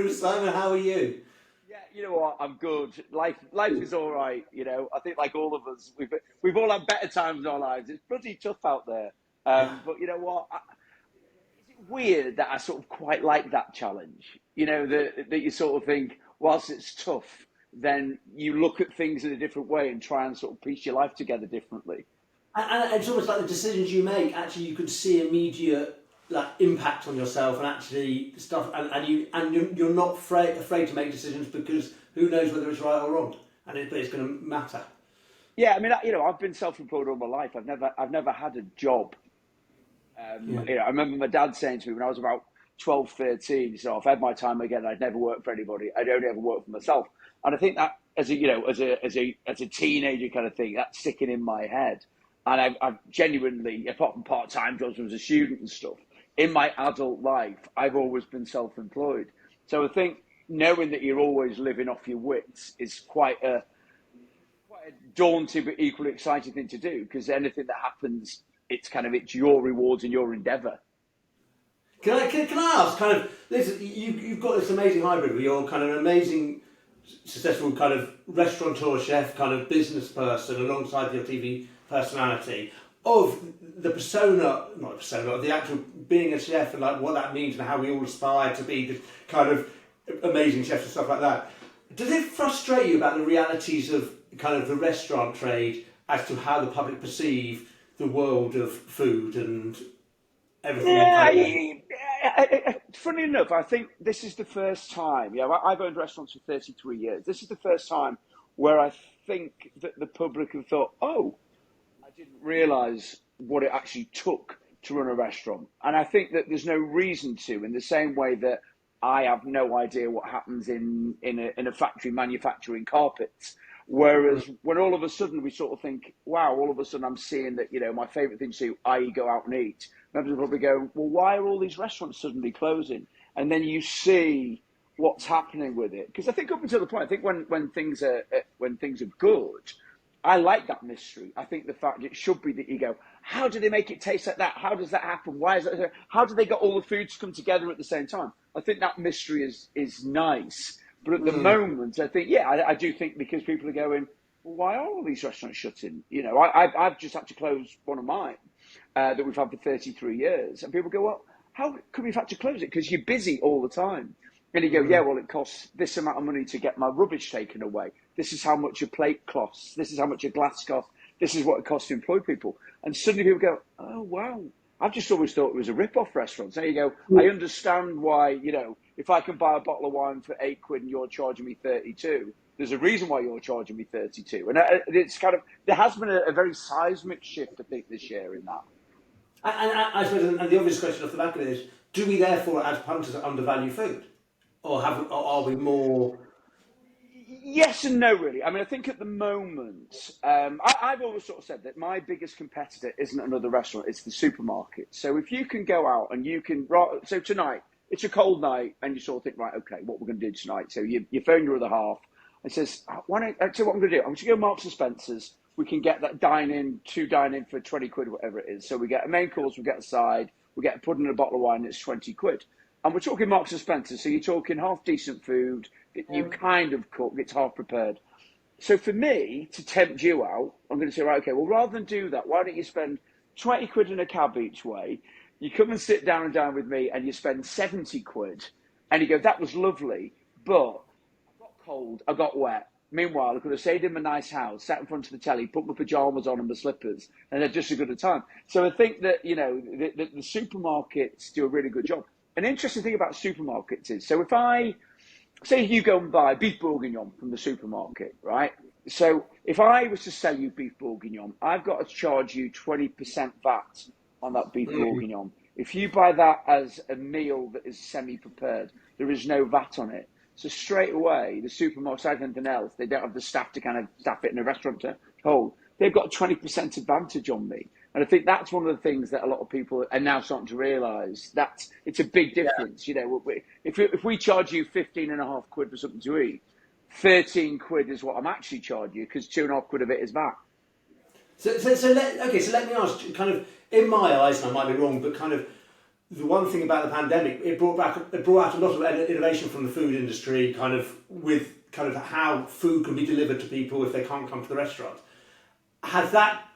through. Simon, how are you? Yeah, you know what? I'm good. Life is all right. I think like all of us, we've all had better times in our lives. It's bloody tough out there. Yeah. But you know what? Is it weird that I sort of quite like that challenge? That you sort of think, whilst it's tough, then you look at things in a different way and try and sort of piece your life together differently. And it's almost like the decisions you make, actually, you could see immediate like impact on yourself, and actually stuff, and you're not afraid to make decisions because who knows whether it's right or wrong, but it's going to matter. Yeah, I mean, I've been self-employed all my life. I've never had a job. Yeah. I remember my dad saying to me when I was about 12, 13, so if I had my time again, I'd never work for anybody. I'd only ever work for myself. And I think that as a teenager kind of thing, that's sticking in my head. And I've genuinely, apart from part-time jobs when I was a student and stuff, in my adult life, I've always been self-employed. So I think knowing that you're always living off your wits is quite a daunting but equally exciting thing to do, because anything that happens, it's your rewards and your endeavour. Can I ask, kind of, listen, you've got this amazing hybrid where you're kind of an amazing, successful kind of restaurateur, chef, kind of business person alongside your TV personality of the persona, not the persona, of the actual being a chef and like what that means and how we all aspire to be the kind of amazing chefs and stuff like that. Does it frustrate you about the realities of kind of the restaurant trade as to how the public perceive the world of food and everything that Yeah, kind of... funny enough, I think this is the first time. Yeah, I've owned restaurants for 33 years. This is the first time where I think that the public have thought, "Oh, I didn't realise what it actually took to run a restaurant." And I think that there's no reason to, in the same way that I have no idea what happens in a factory manufacturing carpets. Whereas when all of a sudden we sort of think, wow, all of a sudden I'm seeing that, my favourite thing to do, i.e. go out and eat, members will probably go, well, why are all these restaurants suddenly closing? And then you see what's happening with it. Because I think up until the point, I think when things are good, I like that mystery. I think the fact it should be that you go, how do they make it taste like that? How does that happen? Why is that? How do they get all the foods to come together at the same time? I think that mystery is nice. But at the moment, I think, yeah, I do think because people are going, well, why are all these restaurants shutting? I've just had to close one of mine that we've had for 33 years. And people go, well, how come you've had to close it? Because you're busy all the time. And you go, yeah, well, it costs this amount of money to get my rubbish taken away. This is how much a plate costs. This is how much a glass costs. This is what it costs to employ people. And suddenly people go, oh, wow. I've just always thought it was a rip-off restaurant. So there you go. I understand why, if I can buy a bottle of wine for £8 and you're charging me 32, there's a reason why you're charging me 32. And it's kind of, there has been a very seismic shift, I think, this year in that. And I suppose, and the obvious question off the back of it is, do we therefore, as punters, undervalue food? Or are we more... Yes and no, really. I mean, I think at the moment, I've always sort of said that my biggest competitor isn't another restaurant, it's the supermarket. So if you can go out and you can, so tonight, it's a cold night, and you sort of think, right, okay, what we're going to do tonight. So you phone your other half and says, why don't, I tell you what I'm going to do. I'm going to go to Marks and Spencer's. We can get that two dine-in for 20 quid, whatever it is. So we get a main course, we get a side, we get a pudding and a bottle of wine, it's 20 quid. And we're talking Marks and Spencer, so you're talking half decent food that you kind of cook, it's half prepared. So for me, to tempt you out, I'm going to say, right, okay, well, rather than do that, why don't you spend 20 quid in a cab each way? You come and sit down and dine with me and you spend 70 quid. And you go, that was lovely, but I got cold, I got wet. Meanwhile, I could have stayed in my nice house, sat in front of the telly, put my pajamas on and my slippers, and had just as good a time. So I think that, the supermarkets do a really good job. An interesting thing about supermarkets is, so if I say you go and buy beef bourguignon from the supermarket, right? So if I was to sell you beef bourguignon, I've got to charge you 20% VAT on that beef bourguignon. If you buy that as a meal that is semi-prepared, there is no VAT on it. So straight away, the supermarket, like anything else, they don't have the staff to kind of staff it in a restaurant to hold. They've got a 20% advantage on me. And I think that's one of the things that a lot of people are now starting to realise. That it's a big difference. If we charge you 15.5 quid for something to eat, 13 quid is what I'm actually charging you, because 2.5 quid of it is VAT. So let me ask, kind of, in my eyes, and I might be wrong, but kind of, the one thing about the pandemic, it brought out a lot of innovation from the food industry, kind of with kind of how food can be delivered to people if they can't come to the restaurant. Has that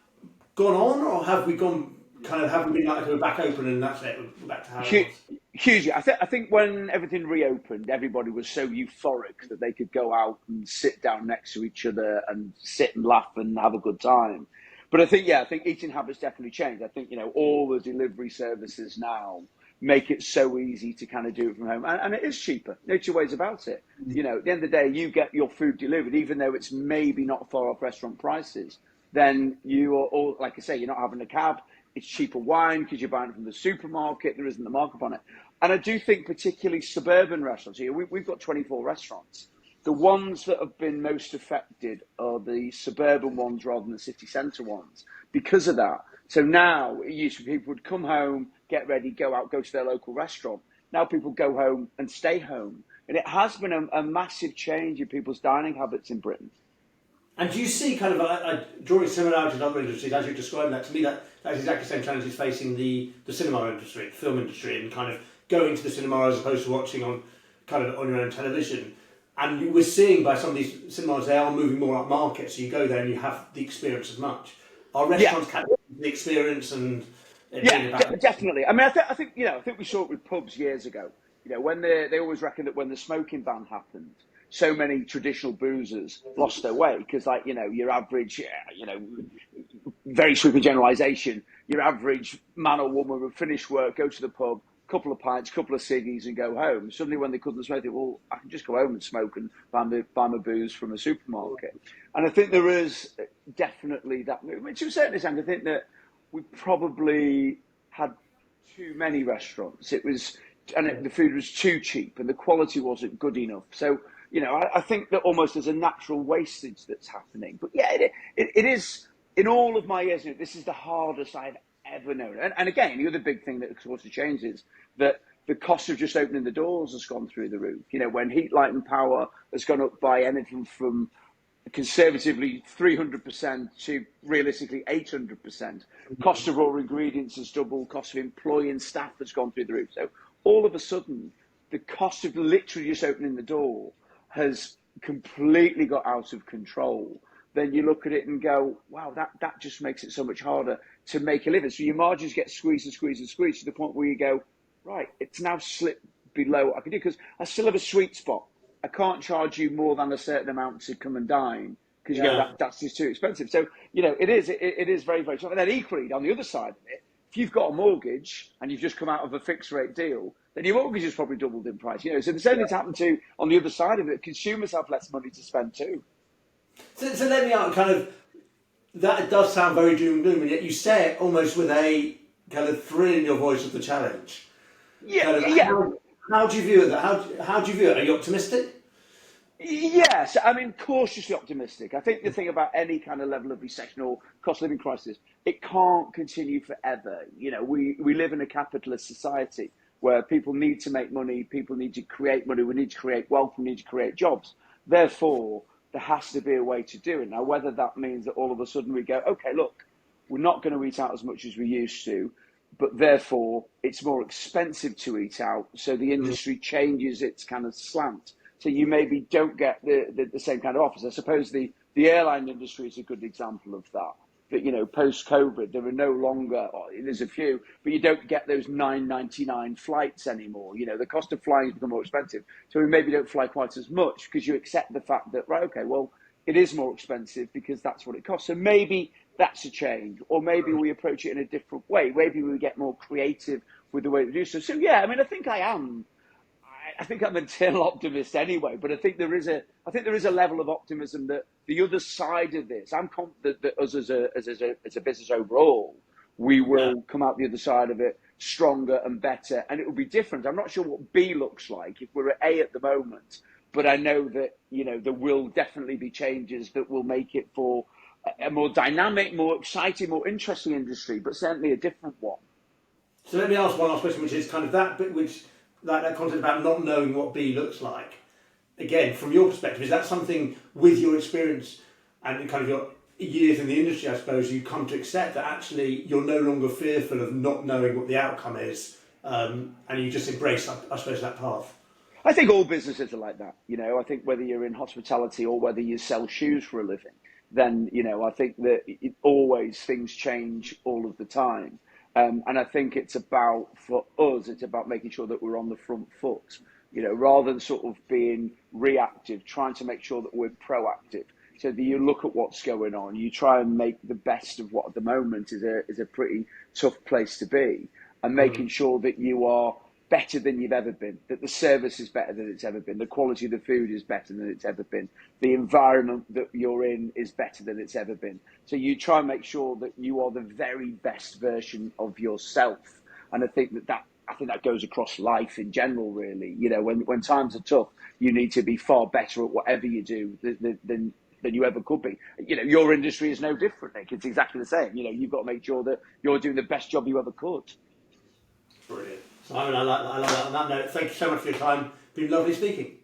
gone on, or have we gone have we been like we're back open and that's it, we're back to how it was? Hugely. I think when everything reopened, everybody was so euphoric that they could go out and sit down next to each other and sit and laugh and have a good time. But I think eating habits definitely changed. I think, all the delivery services now make it so easy to kind of do it from home. And it is cheaper. No two ways about it. At the end of the day, you get your food delivered, even though it's maybe not far off restaurant prices. Then you are all, like I say, you're not having a cab. It's cheaper wine because you're buying it from the supermarket. There isn't the markup on it. And I do think particularly suburban restaurants here, we've got 24 restaurants. The ones that have been most affected are the suburban ones rather than the city centre ones because of that. So now it used to be people would come home, get ready, go out, go to their local restaurant. Now people go home and stay home. And it has been a massive change in people's dining habits in Britain. And do you see kind of drawing similarities to other industries as you described that? To me, that's exactly the same challenges facing the cinema industry, the film industry, and kind of going to the cinema as opposed to watching on your own television. And we're seeing by some of these cinemas, they are moving more up market. So you go there and you have the experience as much. Are restaurants capturing the experience and definitely. I mean, I think we saw it with pubs years ago. When they always reckon that when the smoking ban happened, so many traditional boozers lost their way because, your average, very sweeping generalisation, your average man or woman would finish work, go to the pub, couple of pints, couple of ciggies, and go home. Suddenly, when they couldn't smoke, they well, I can just go home and smoke and buy my booze from a supermarket. And I think there is definitely that movement. To a certain extent, I think that we probably had too many restaurants. The food was too cheap, and the quality wasn't good enough. So, I think that almost there's a natural wastage that's happening. But yeah, it is, in all of my years, this is the hardest I've ever known. And again, the other big thing that of course has changed is that the cost of just opening the doors has gone through the roof. When heat, light and power has gone up by anything from conservatively 300% to realistically 800%. Cost of raw ingredients has doubled, cost of employing staff has gone through the roof. So all of a sudden, the cost of literally just opening the door has completely got out of control. Then you look at it and go, wow, that just makes it so much harder to make a living. So your margins get squeezed and squeezed and squeezed to the point where you go, right, it's now slipped below what I can do because I still have a sweet spot. I can't charge you more than a certain amount to come and dine because that's just too expensive. So, it is very, very tough. And then equally, on the other side of it, if you've got a mortgage and you've just come out of a fixed rate deal, then your mortgage has probably doubled in price. So the same thing's happened to, on the other side of it, consumers have less money to spend too. So let me out that does sound very doom and gloom, and yet you say it almost with a kind of thrill in your voice of the challenge. How do you view it? How do you view it? Are you optimistic? Yes, I mean, cautiously optimistic. I think the thing about any kind of level of recession or cost of living crisis, it can't continue forever. We live in a capitalist society where people need to make money, people need to create money, we need to create wealth, we need to create jobs. Therefore, there has to be a way to do it. Now, whether that means that all of a sudden we go, okay, look, we're not going to eat out as much as we used to, but therefore it's more expensive to eat out, so the industry changes its kind of slant. So you maybe don't get the same kind of offers. I suppose the airline industry is a good example of that. But, post-COVID, there are no longer, there's a few, but you don't get those $9.99 flights anymore. The cost of flying has become more expensive. So we maybe don't fly quite as much because you accept the fact that, right, okay, well, it is more expensive because that's what it costs. So maybe that's a change, or maybe we approach it in a different way. Maybe we get more creative with the way we do so. So, yeah, I mean, I think I'm an eternal optimist anyway, but I think there is a level of optimism that the other side of this, I'm confident that us as a business overall, we will come out the other side of it stronger and better, and it will be different. I'm not sure what B looks like if we're at A at the moment, but I know that there will definitely be changes that will make it for a more dynamic, more exciting, more interesting industry, but certainly a different one. So let me ask one last question, which is kind of that bit, that concept about not knowing what B looks like. Again, from your perspective, is that something with your experience and kind of your years in the industry, I suppose, you come to accept that actually you're no longer fearful of not knowing what the outcome is and you just embrace, I suppose, that path. I think all businesses are like that. I think whether you're in hospitality or whether you sell shoes for a living, then, I think that always things change all of the time. And I think for us, it's about making sure that we're on the front foot, rather than sort of being reactive, trying to make sure that we're proactive. So that you look at what's going on, you try and make the best of what at the moment is a pretty tough place to be, and making sure that you are better than you've ever been, that the service is better than it's ever been, the quality of the food is better than it's ever been, the environment that you're in is better than it's ever been. So you try and make sure that you are the very best version of yourself. And I think that goes across life in general, really. When times are tough, you need to be far better at whatever you do than you ever could be. Your industry is no different, Nick. It's exactly the same. You've got to make sure that you're doing the best job you ever could. Brilliant. Simon, I like that. On that note, thank you so much for your time. It's been lovely speaking.